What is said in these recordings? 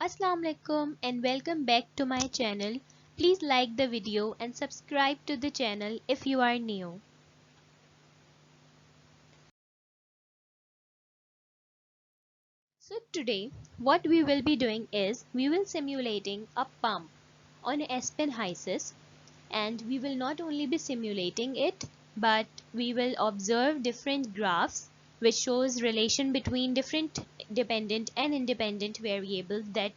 Assalamu alaikum and welcome back to my channel. Please like the video and subscribe to the channel if you are new. So today what we will be doing is we will simulating a pump on Aspen HYSYS, and we will not only be simulating it but we will observe different graphs which shows relation between different dependent and independent variables that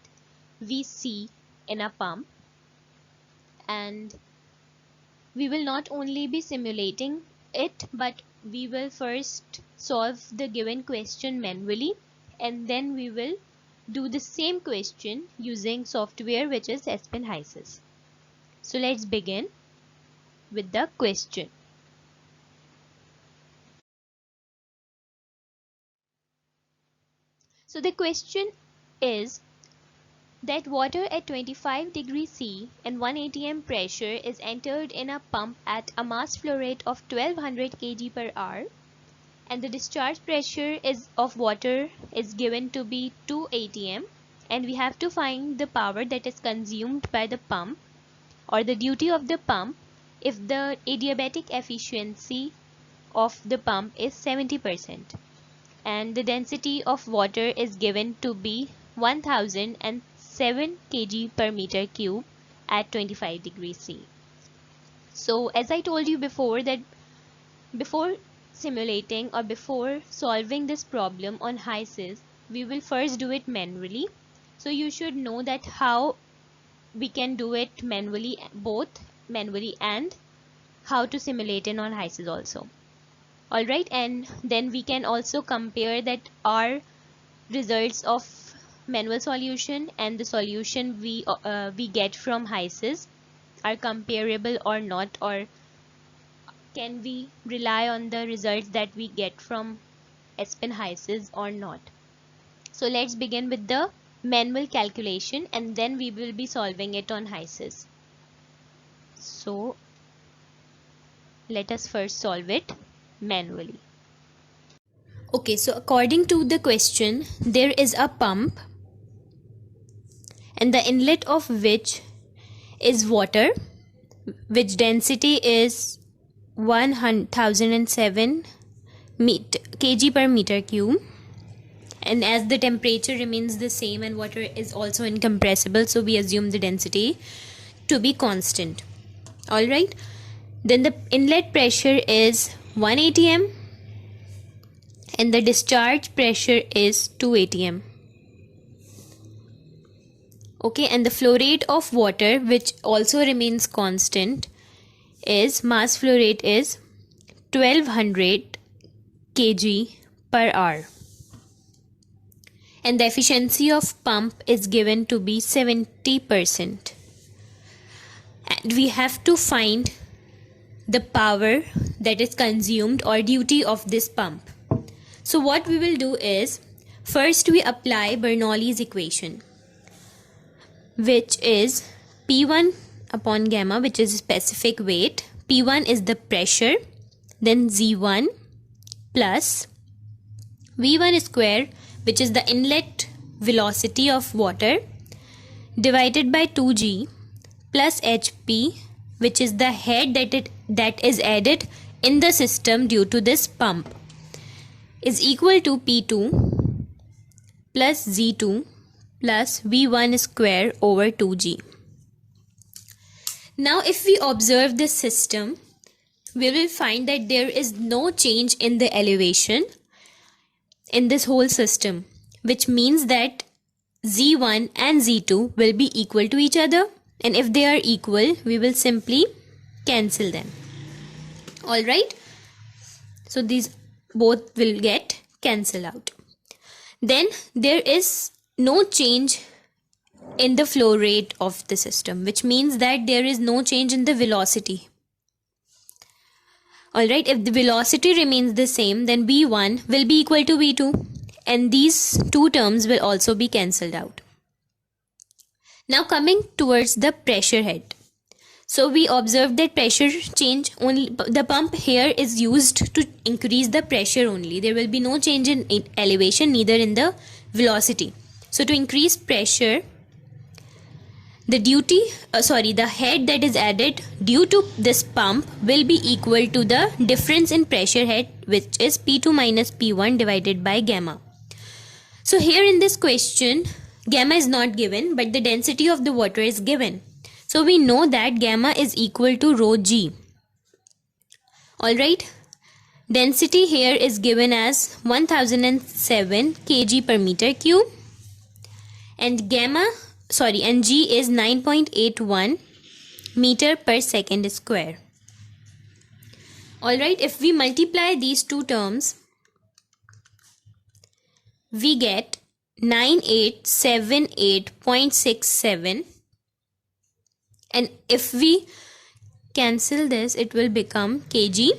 we see in a pump. And we will not only be simulating it but we will first solve the given question manually, and then we will do the same question using software which is Aspen HYSYS. So let's begin with the question. So the question is that water at 25 degrees C and 1 atm pressure is entered in a pump at a mass flow rate of 1200 kg per hour, and the discharge pressure of water is given to be 2 atm, and we have to find the power that is consumed by the pump or the duty of the pump if the adiabatic efficiency of the pump is 70%, and the density of water is given to be 1007 kg per meter cube at 25 degrees C. So as I told you before that before simulating or before solving this problem on HYSYS, we will first do it manually. So you should know that how we can do it manually, both manually and how to simulate it on HYSYS also. Alright, and then we can also compare that our results of manual solution and the solution we get from HYSYS are comparable or not, or can we rely on the results that we get from Aspen HYSYS or not. So let's begin with the manual calculation and then we will be solving it on HYSYS. So let us first solve it manually. Okay, so according to the question, there is a pump and the inlet of which is water, which density is 1007 kg per meter cube, and as the temperature remains the same and water is also incompressible, so we assume the density to be constant. Alright, then the inlet pressure is 1 atm and the discharge pressure is 2 atm. Okay, and the flow rate of water, which also remains constant, is mass flow rate is 1200 kg per hour, and the efficiency of pump is given to be 70%, and we have to find the power that is consumed or duty of this pump. So what we will do is first we apply Bernoulli's equation, which is P1 upon gamma, which is specific weight. P1 is the pressure, then Z1 plus V1 square, which is the inlet velocity of water, divided by 2G plus HP, which is the head that is added in the system due to this pump, is equal to P2 plus Z2 plus V1 square over 2G. Now if we observe this system, we will find that there is no change in the elevation in this whole system, which means that Z1 and Z2 will be equal to each other, and if they are equal we will simply cancel them. Alright, so these both will get cancelled out. Then there is no change in the flow rate of the system, which means that there is no change in the velocity. Alright, if the velocity remains the same, then V1 will be equal to V2, and these two terms will also be cancelled out. Now coming towards the pressure head. So we observe that pressure change only, the pump here is used to increase the pressure only. There will be no change in elevation, neither in the velocity. So to increase pressure, the head that is added due to this pump will be equal to the difference in pressure head, which is P2 minus P1 divided by gamma. So here in this question, gamma is not given, but the density of the water is given. So we know that gamma is equal to rho g. Alright, density here is given as 1007 kg per meter cube, and and g is 9.81 meter per second square. Alright, if we multiply these two terms, we get 9878.67, and if we cancel this, it will become kg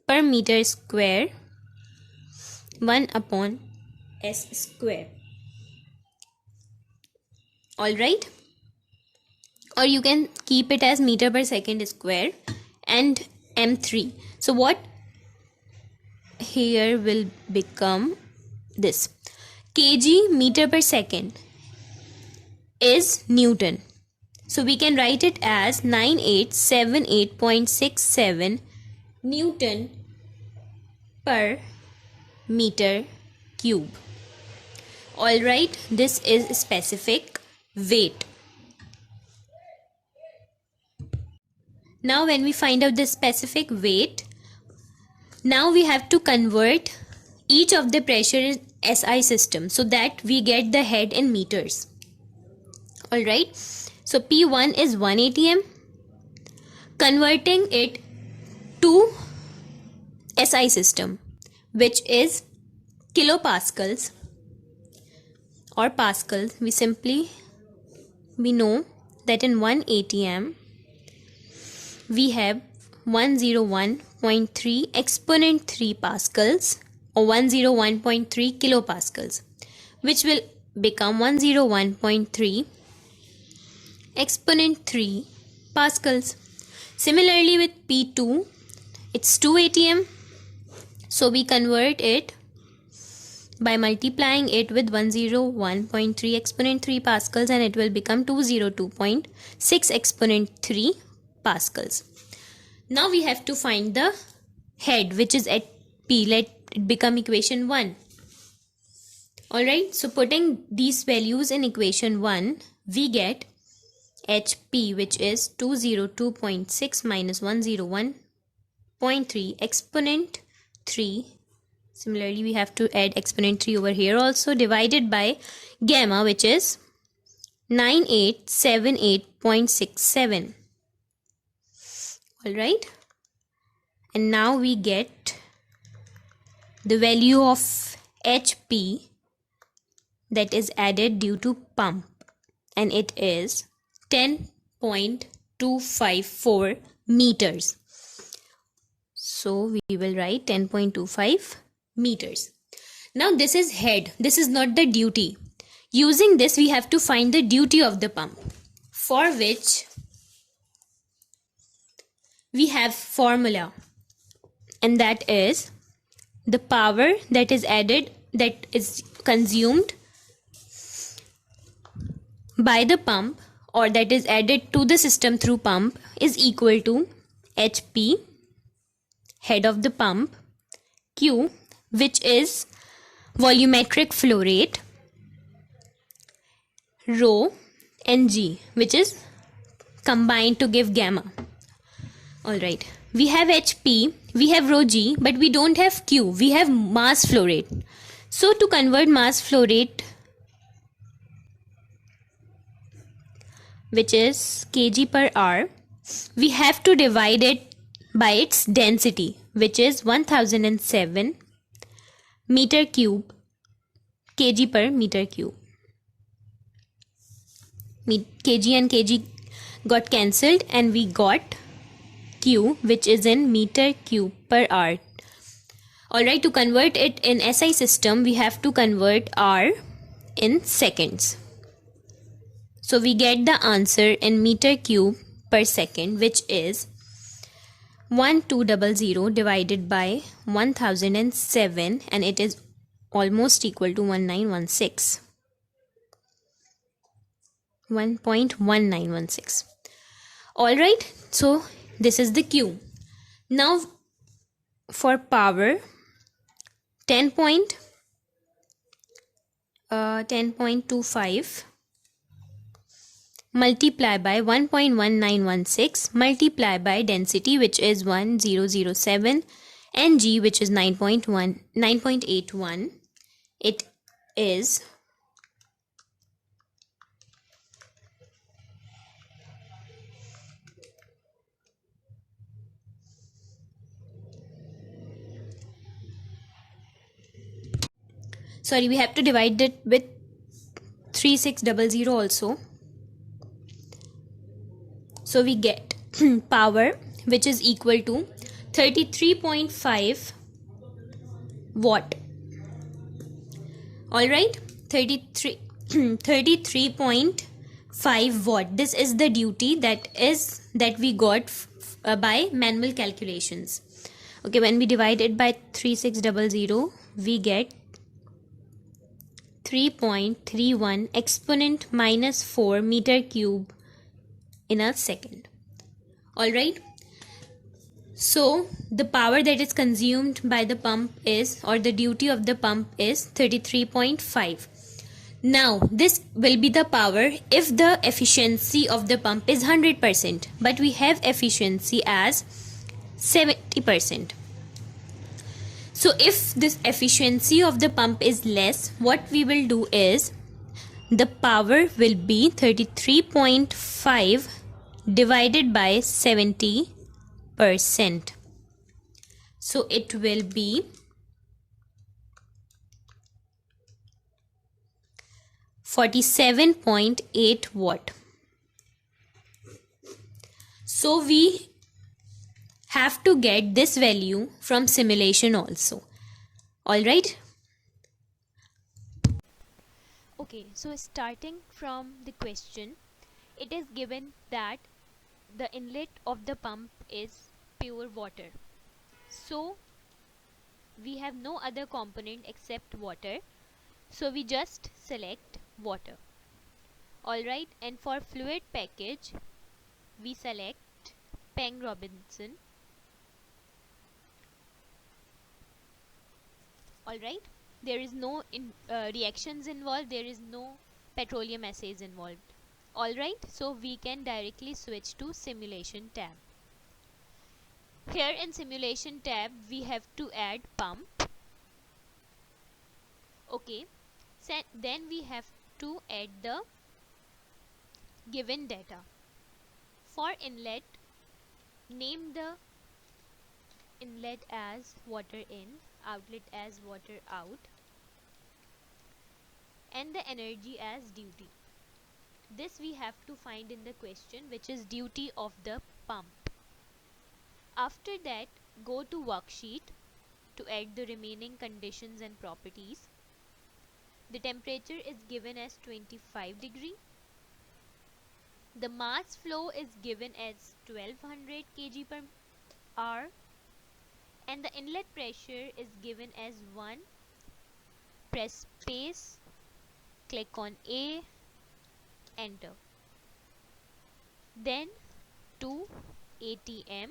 per meter square 1 upon s square. Alright, or you can keep it as meter per second square and m3. So what here will become this, kg meter per second is Newton. So we can write it as 9878.67 Newton per meter cube. Alright, this is specific weight. Now when we find out the specific weight, now we have to convert each of the pressure in SI system so that we get the head in meters. Alright, so P1 is 1 atm. Converting it to SI system, which is kilopascals or pascals, we know that in 1 atm we have 101.3 exponent 3 pascals or 101.3 kilopascals, which will become 101.3 exponent 3 pascals. Similarly with P2, it's 2 atm, so we convert it by multiplying it with 101.3 exponent 3 pascals, and it will become 202.6 exponent 3 pascals. Now we have to find the head, which is at P. Let it become equation 1. Alright, so putting these values in equation 1, we get HP, which is 202.6 minus 101.3 exponent 3. Similarly, we have to add exponent 3 over here also, divided by gamma, which is 9878.67. Alright, and now we get the value of HP that is added due to pump, and it is 10.254 meters. So we will write 10.25 meters. Now this is head, this is not the duty. Using this, we have to find the duty of the pump, for which we have formula, and that is the power that is consumed by the pump, or that is added to the system through pump, is equal to HP, head of the pump, Q, which is volumetric flow rate, rho, and G, which is combined to give gamma. Alright, we have HP, we have rho G, but we don't have Q, we have mass flow rate. So to convert mass flow rate, which is kg per hour, we have to divide it by its density, which is 1007 meter cube kg per meter cube. Kg and kg got cancelled, and we got Q, which is in meter cube per hour. Alright, to convert it in SI system, we have to convert R in seconds. So we get the answer in meter cube per second, which is 1200 divided by 1007, and it is almost equal to 1916. 1.1916. All right, so this is the Q. Now for power, 10.25 multiply by 1.1916 multiply by density, which is 1007, and G, which is 9.81. It is 3600 also. So we get power, which is equal to 33.5 watt. All right, 33.5 watt. This is the duty that we got by manual calculations. Okay, when we divide it by 3600, we get 3.31 exponent minus 4 meter cube in a second. All right, so the power that is consumed by the pump is, or the duty of the pump is 33.5. Now this will be the power if the efficiency of the pump is 100%, but we have efficiency as 70%. So if this efficiency of the pump is less, what we will do is the power will be 33.5 divided by 70%. So it will be 47.8 watt. So we have to get this value from simulation also. All right. Okay, so starting from the question, it is given that the inlet of the pump is pure water. So we have no other component except water. So we just select water. All right, and for fluid package, we select Peng Robinson. All right, there is no reactions involved, there is no petroleum assays involved. All right, so we can directly switch to simulation tab. Here in simulation tab we have to add pump. Okay, so then we have to add the given data. For inlet, name the inlet as water in, outlet as water out, and the energy as duty. This we have to find in the question, which is duty of the pump. After that, go to worksheet to add the remaining conditions and properties. The temperature is given as 25 degree. The mass flow is given as 1200 kg per hour, and the inlet pressure is given as 1. Press space, click on A, enter. Then to ATM.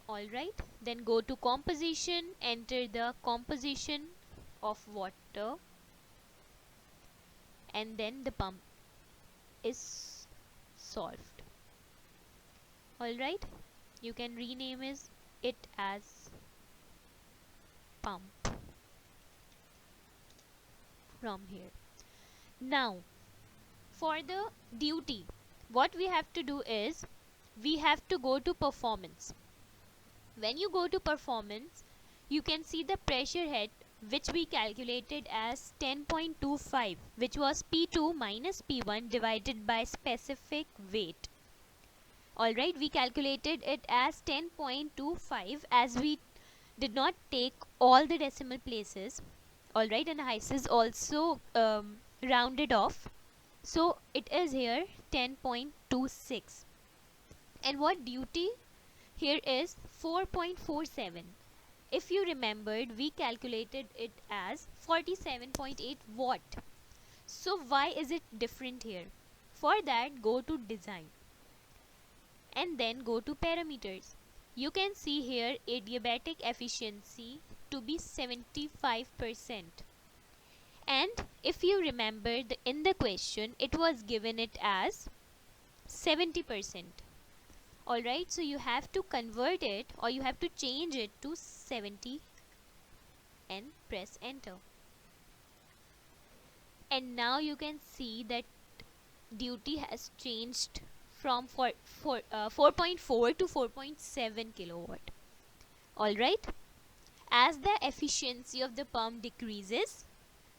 Alright, then go to composition, enter the composition of water, and then the pump is solved. Alright, you can rename it as pump from here. Now for the duty, what we have to do is we have to go to performance. When you go to performance, you can see the pressure head, which we calculated as 10.25, which was P2 minus P1 divided by specific weight. Alright, we calculated it as 10.25 as we did not take all the decimal places. Alright, and HISIS also rounded off. So it is here 10.26. And what duty here is 4.47. If you remembered, we calculated it as 47.8 watt. So why is it different here? For that, go to design and then go to parameters. You can see here adiabatic efficiency to be 75%. And if you remember, in the question it was given it as 70%. Alright, so you have to convert it, or you have to change it to 70 and press enter. And now you can see that duty has changed from 4.4 to 4.7 kilowatt. Alright, as the efficiency of the pump decreases,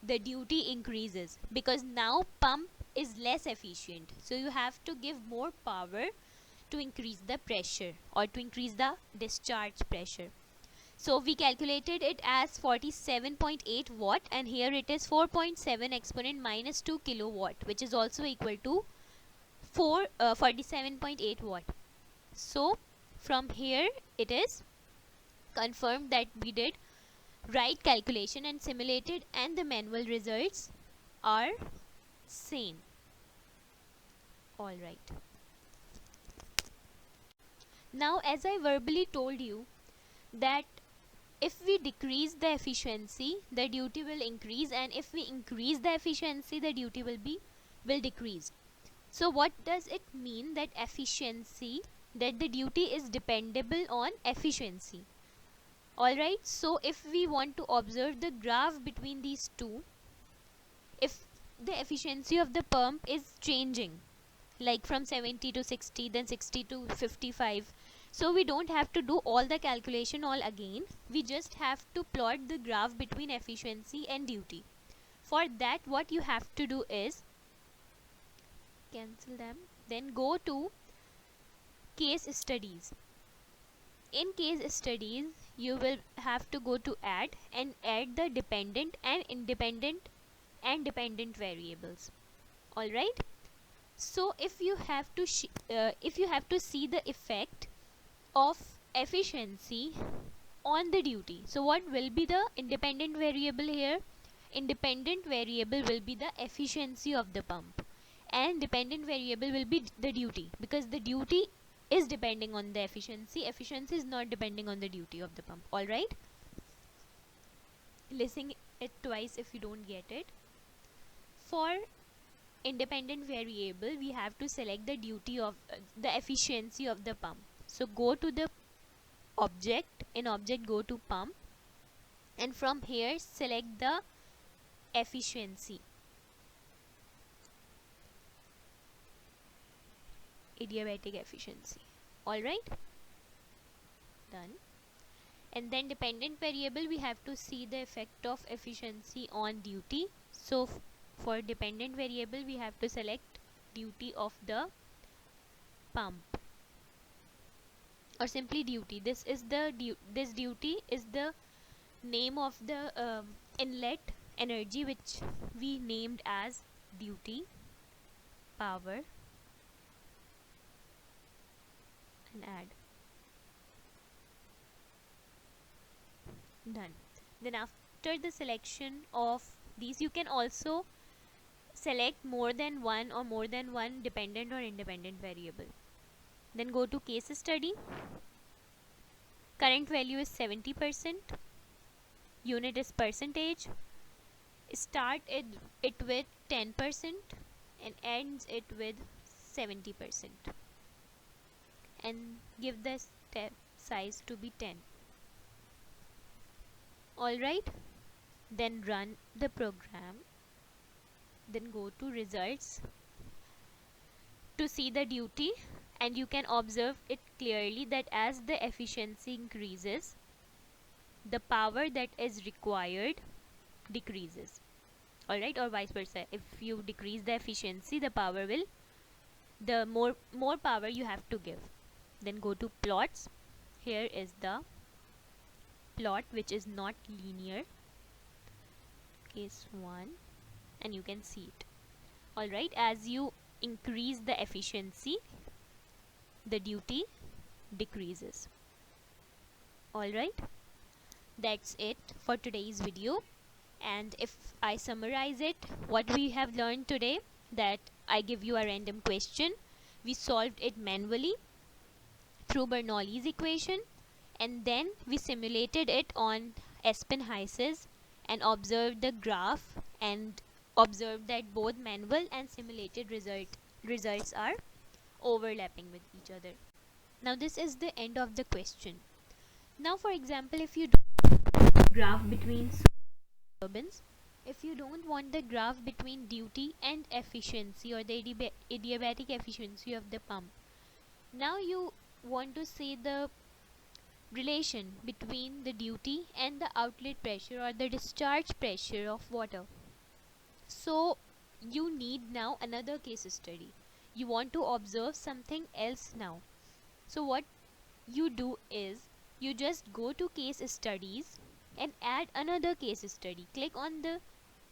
the duty increases, because now pump is less efficient, so you have to give more power to increase the pressure or to increase the discharge pressure. So we calculated it as 47.8 watt, and here it is 4.7 exponent minus 2 kilowatt, which is also equal to 47.8 watt. So from here it is confirmed that we did right calculation and simulated, and the manual results are same. Alright. Now, as I verbally told you that if we decrease the efficiency, the duty will increase, and if we increase the efficiency, the duty will decrease. So what does it mean that efficiency, that the duty is dependable on efficiency? Alright, so if we want to observe the graph between these two, if the efficiency of the pump is changing, like from 70 to 60, then 60 to 55, so we don't have to do all the calculation all again. We just have to plot the graph between efficiency and duty. For that, what you have to do is cancel them, then go to case studies. In case studies, you will have to go to add and add the dependent and independent and dependent variables. Alright, so if you have to see the effect of efficiency on the duty, so what will be the independent variable here? Independent variable will be the efficiency of the pump, and dependent variable will be the duty, because the duty is depending on the efficiency is not depending on the duty of the pump. Alright, listen it twice if you don't get it. For independent variable, we have to select the duty of the efficiency of the pump. So go to the object, in object go to pump, and from here select the efficiency, adiabatic efficiency. Alright, done. And then dependent variable, we have to see the effect of efficiency on duty. So for dependent variable, we have to select duty of the pump, or simply duty. This duty is the name of the inlet energy, which we named as duty power, and add. Done. Then after the selection of these, you can also select more than one dependent or independent variable. Then go to case study. Current value is 70%, unit is percentage. Start it with 10% and ends it with 70%, and give the step size to be 10. Alright, then run the program, then go to results to see the duty, and you can observe it clearly that as the efficiency increases, the power that is required decreases. Alright, or vice versa. If you decrease the efficiency, the power will, the more power you have to give. Then go to plots. Here is the plot which is not linear, case 1, and you can see it. Alright, as you increase the efficiency, the duty decreases. Alright, that's it for today's video. And if I summarize it, what we have learned today, that I give you a random question, we solved it manually through Bernoulli's equation, and then we simulated it on Espen Heis's and observed the graph and observed that both manual and simulated results are overlapping with each other. Now this is the end of the question. Now for example, if you graph between turbines, if you don't want the graph between duty and efficiency, or the adiabatic efficiency of the pump, now you want to see the relation between the duty and the outlet pressure or the discharge pressure of water. So you need now another case study. You want to observe something else now. So what you do is you just go to case studies and add another case study. Click on the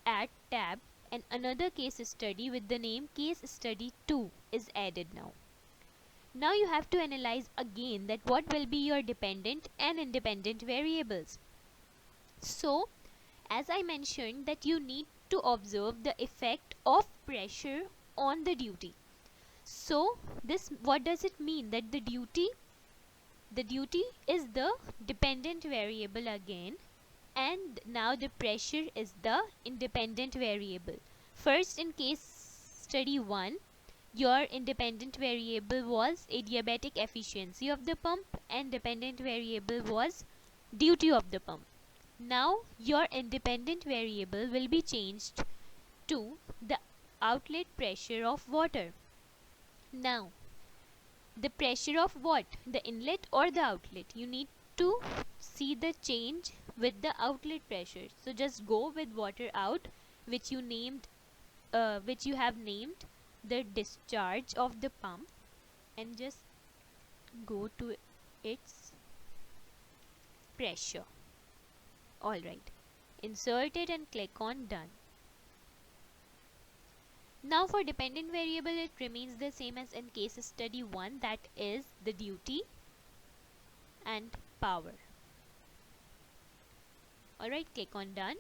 add tab and another case study with the name case study 2 is added now. Now you have to analyze again that what will be your dependent and independent variables. So as I mentioned, that you need to observe the effect of pressure on the duty. So this, what does it mean? That the duty is the dependent variable again, and now the pressure is the independent variable. First, in case study 1, your independent variable was adiabatic efficiency of the pump and dependent variable was duty of the pump. Now your independent variable will be changed to the outlet pressure of water. Now the pressure of what? The inlet or the outlet? You need to see the change with the outlet pressure. So just go with water out, which you have named the discharge of the pump, and just go to its pressure. Alright, insert it and click on done. Now for dependent variable, it remains the same as in case study 1, that is the duty and power. Alright, click on done,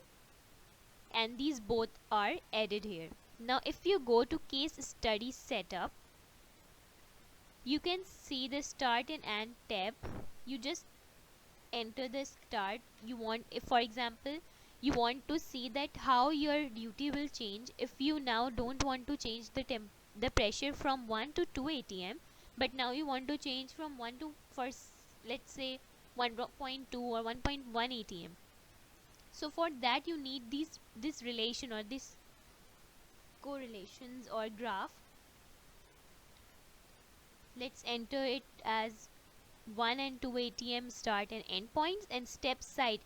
and these both are added here. Now if you go to case study setup, you can see the start and end tab. You just enter the start. You want, if for example you want to see that how your duty will change if you now don't want to change the pressure from 1 to 2 atm, but now you want to change from 1 to, for let's say 1.2 or 1.1 atm. So for that you need this relation or this correlations or graph. Let's enter it as 1 and 2 atm start and end points, and step size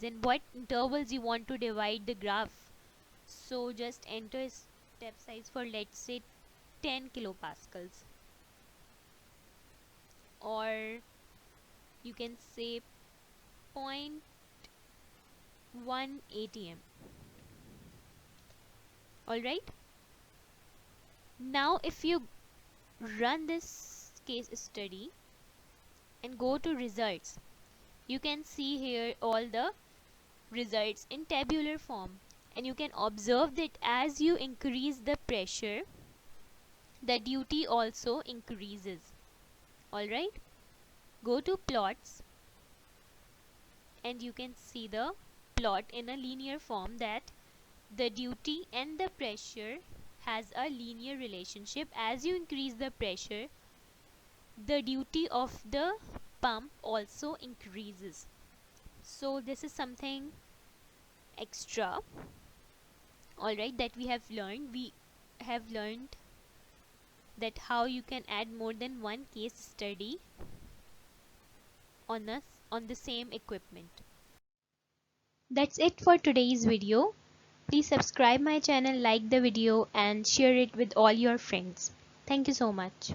in what intervals you want to divide the graph. So just enter step size for, let's say, 10 kilopascals, or you can say 0.1 atm. Alright, now if you run this case study and go to results, you can see here all the results in tabular form, and you can observe that as you increase the pressure, the duty also increases. Alright, go to plots and you can see the plot in a linear form, that the duty and the pressure has a linear relationship. As you increase the pressure, the duty of the pump also increases. So this is something extra, alright, that we have learned. We have learned that how you can add more than one case study on the same equipment. That's it for today's video. Please subscribe my channel, like the video and share it with all your friends. Thank you so much.